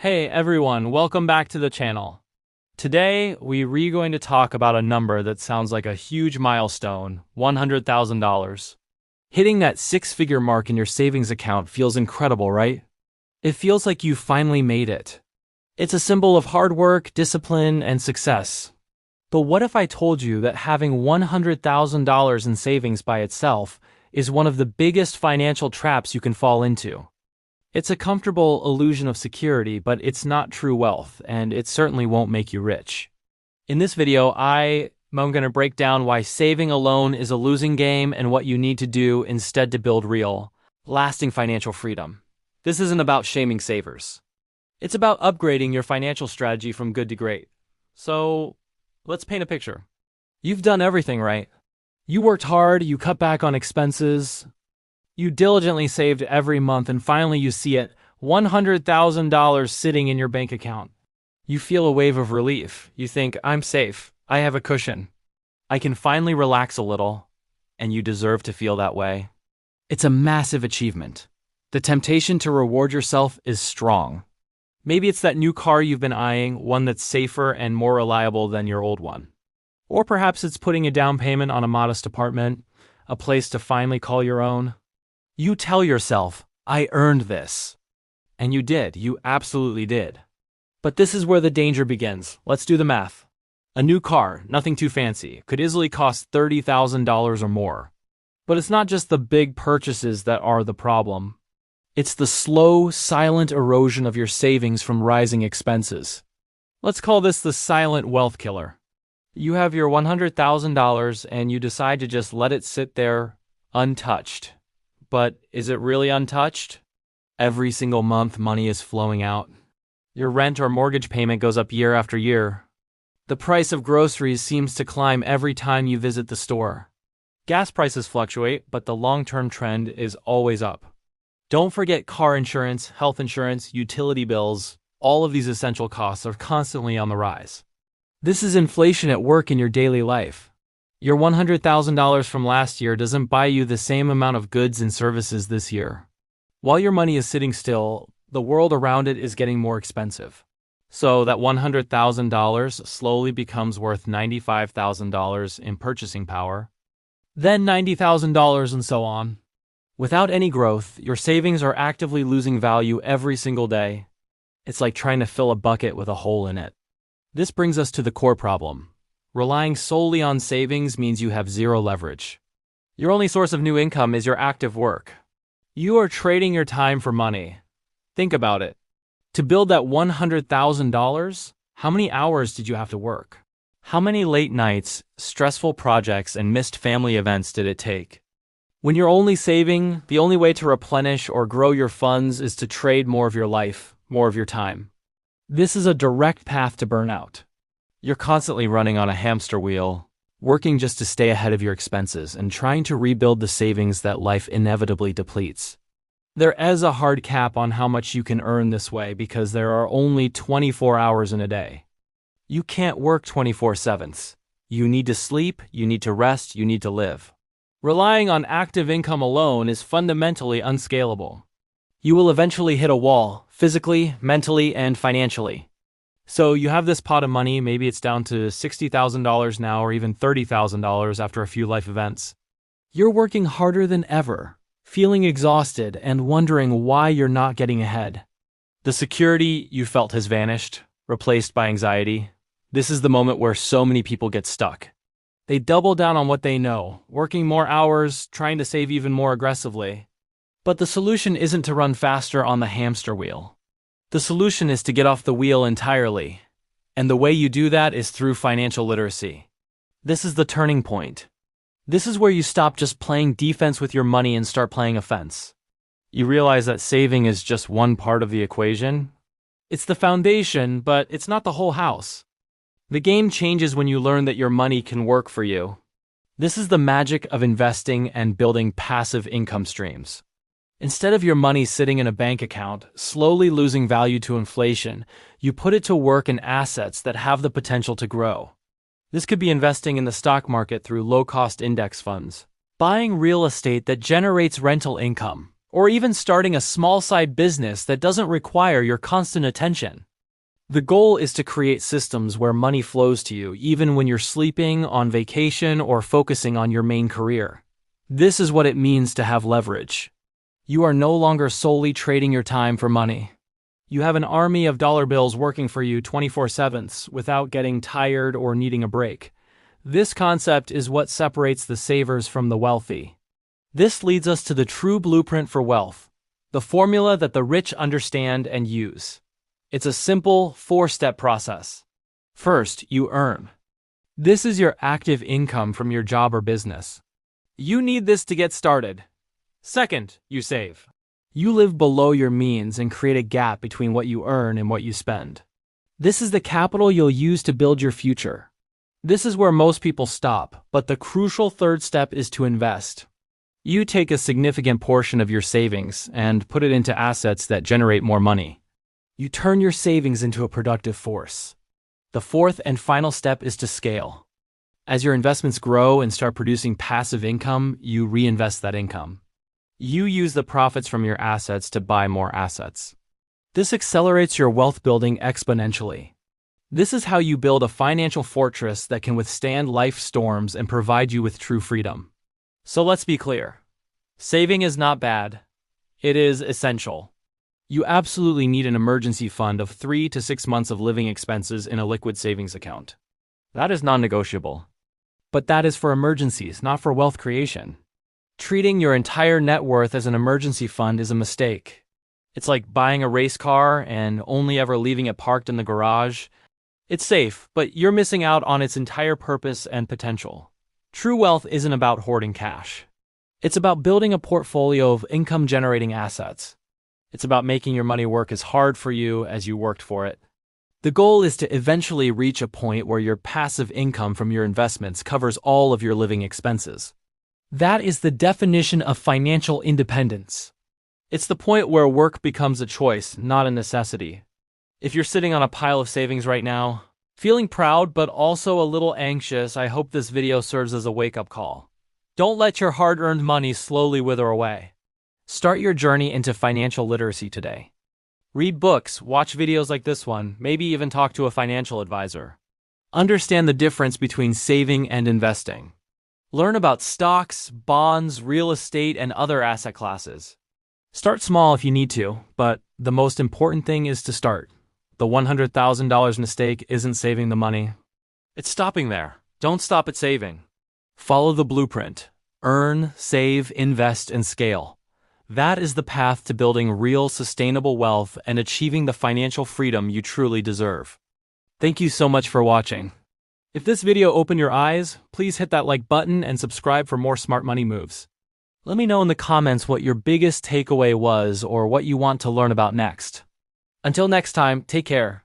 Hey everyone, welcome back to the channel. Today, we're going to talk about a number that sounds like a huge milestone, $100,000. Hitting that six-figure mark in your savings account feels incredible, right? It feels like you finally made it. It's a symbol of hard work, discipline, and success. But what if I told you that having $100,000 in savings by itself is one of the biggest financial traps you can fall into? It's a comfortable illusion of security, but it's not true wealth, and it certainly won't make you rich. In this video, I'm going to break down why saving alone is a losing game and what you need to do instead to build real, lasting financial freedom. This isn't about shaming savers. It's about upgrading your financial strategy from good to great. So, let's paint a picture. You've done everything right. You worked hard, you cut back on expenses, you diligently saved every month, and finally you see it, $100,000 sitting in your bank account. You feel a wave of relief. You think, I'm safe. I have a cushion. I can finally relax a little, and you deserve to feel that way. It's a massive achievement. The temptation to reward yourself is strong. Maybe it's that new car you've been eyeing, one that's safer and more reliable than your old one. Or perhaps it's putting a down payment on a modest apartment, a place to finally call your own. You tell yourself, I earned this. And you did. You absolutely did. But this is where the danger begins. Let's do the math. A new car, nothing too fancy, could easily cost $30,000 or more. But it's not just the big purchases that are the problem. It's the slow, silent erosion of your savings from rising expenses. Let's call this the silent wealth killer. You have your $100,000 and you decide to just let it sit there untouched. But is it really untouched? Every single month, money is flowing out. Your rent or mortgage payment goes up year after year. The price of groceries seems to climb every time you visit the store. Gas prices fluctuate, but the long-term trend is always up. Don't forget car insurance, health insurance, utility bills. All of these essential costs are constantly on the rise. This is inflation at work in your daily life. Your $100,000 from last year doesn't buy you the same amount of goods and services this year. While your money is sitting still, the world around it is getting more expensive. So that $100,000 slowly becomes worth $95,000 in purchasing power, then $90,000 and so on. Without any growth, your savings are actively losing value every single day. It's like trying to fill a bucket with a hole in it. This brings us to the core problem. Relying solely on savings means you have zero leverage. Your only source of new income is your active work. You are trading your time for money. Think about it. To build that $100,000, how many hours did you have to work? How many late nights, stressful projects, and missed family events did it take? When you're only saving, the only way to replenish or grow your funds is to trade more of your life, more of your time. This is a direct path to burnout. You're constantly running on a hamster wheel, working just to stay ahead of your expenses and trying to rebuild the savings that life inevitably depletes. There is a hard cap on how much you can earn this way because there are only 24 hours in a day. You can't work 24/7. You need to sleep, you need to rest, you need to live. Relying on active income alone is fundamentally unscalable. You will eventually hit a wall, physically, mentally, and financially. So you have this pot of money, maybe it's down to $60,000 now or even $30,000 after a few life events. You're working harder than ever, feeling exhausted and wondering why you're not getting ahead. The security you felt has vanished, replaced by anxiety. This is the moment where so many people get stuck. They double down on what they know, working more hours, trying to save even more aggressively. But the solution isn't to run faster on the hamster wheel. The solution is to get off the wheel entirely, and the way you do that is through financial literacy. This is the turning point. This is where you stop just playing defense with your money and start playing offense. You realize that saving is just one part of the equation. It's the foundation, but it's not the whole house. The game changes when you learn that your money can work for you. This is the magic of investing and building passive income streams. Instead of your money sitting in a bank account, slowly losing value to inflation, you put it to work in assets that have the potential to grow. This could be investing in the stock market through low-cost index funds, buying real estate that generates rental income, or even starting a small side business that doesn't require your constant attention. The goal is to create systems where money flows to you even when you're sleeping, on vacation, or focusing on your main career. This is what it means to have leverage. You are no longer solely trading your time for money. You have an army of dollar bills working for you 24/7 without getting tired or needing a break. This concept is what separates the savers from the wealthy. This leads us to the true blueprint for wealth, the formula that the rich understand and use. It's a simple, 4-step process. First, you earn. This is your active income from your job or business. You need this to get started. Second, you save. You live below your means and create a gap between what you earn and what you spend. This is the capital you'll use to build your future. This is where most people stop, but the crucial third step is to invest. You take a significant portion of your savings and put it into assets that generate more money. You turn your savings into a productive force. The fourth and final step is to scale. As your investments grow and start producing passive income, you reinvest that income. You use the profits from your assets to buy more assets. This accelerates your wealth building exponentially. This is how you build a financial fortress that can withstand life's storms and provide you with true freedom. So let's be clear. Saving is not bad. It is essential. You absolutely need an emergency fund of 3 to 6 months of living expenses in a liquid savings account. That is non-negotiable. But that is for emergencies, not for wealth creation. Treating your entire net worth as an emergency fund is a mistake. It's like buying a race car and only ever leaving it parked in the garage. It's safe, but you're missing out on its entire purpose and potential. True wealth isn't about hoarding cash. It's about building a portfolio of income-generating assets. It's about making your money work as hard for you as you worked for it. The goal is to eventually reach a point where your passive income from your investments covers all of your living expenses. That is the definition of financial independence. It's the point where work becomes a choice, not a necessity. If you're sitting on a pile of savings right now, feeling proud but also a little anxious, I hope this video serves as a wake-up call. Don't let your hard-earned money slowly wither away. Start your journey into financial literacy today. Read books, watch videos like this one, maybe even talk to a financial advisor. Understand the difference between saving and investing. Learn about stocks, bonds, real estate, and other asset classes. Start small if you need to, but the most important thing is to start. The $100,000 mistake isn't saving the money. It's stopping there. Don't stop at saving. Follow the blueprint. Earn, save, invest, and scale. That is the path to building real, sustainable wealth and achieving the financial freedom you truly deserve. Thank you so much for watching. If this video opened your eyes, please hit that like button and subscribe for more smart money moves. Let me know in the comments what your biggest takeaway was or what you want to learn about next. Until next time, take care.